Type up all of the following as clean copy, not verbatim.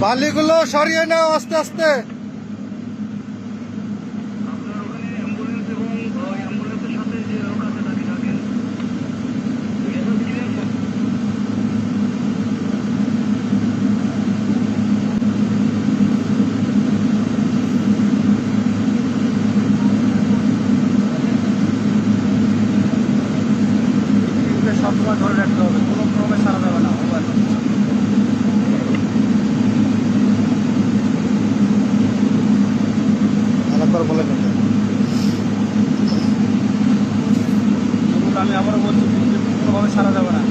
বালিগুলো সরিয়ে নাও আস্তে আস্তে। সবসময় ধরে রাখতে হবে, কোনো ক্রমে সারা যাবে না। বলে আমি আবারও বলছি, কোনোভাবে সারা যাবে না।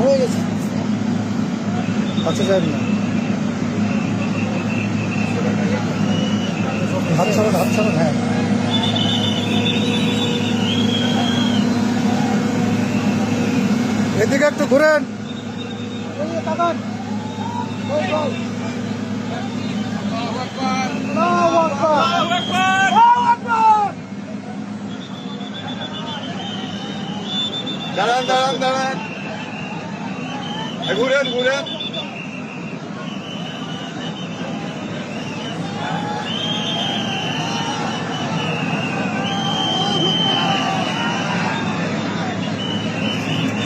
হয়ে গেছে, আচ্ছা যাই না, হাত ছাড়ুন, হাত ছাড়ুন। হ্যাঁ, এদিকে একটু ঘুরেন। দাঁড়ান দাঁড়ান দাঁড়ান, ঘুরেন ঘুরেন।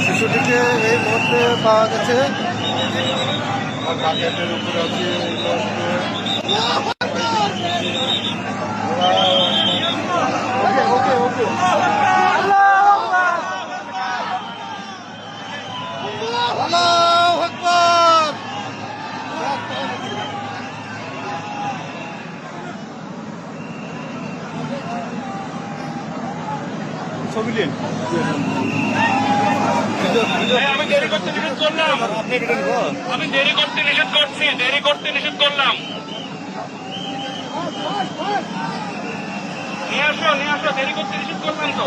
শিশুটিকে এই মুহূর্তে পাওয়া গেছে। বাকেটের উপরে আছে, ওকে ওকে ওকে, আল্লাহু আকবার। ছবি নিন। আমি দেরি করতে নিষেধ করলাম, আমি দেরি করতে নিষেধ করছি, দেরি করতে নিষেধ করলাম। নিয়ে আসো, দেরি করতে নিষেধ করলাম তো।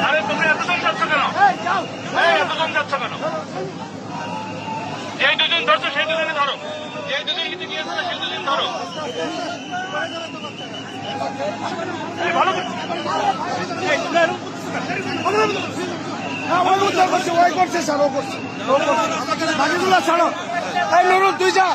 আরে তুমি এতজন যাচ্ছ কেন? এতজন যাচ্ছ কেন? যেই দুজন ধরছো সেই দুজনে ধরো, যেই দুজন নিতে গিয়েছো সেই দুজন ধরো। ভালো করছে ছাড়ো, করছে বাকিগুলো ছাড়ো। এই নুরুল তুই যা।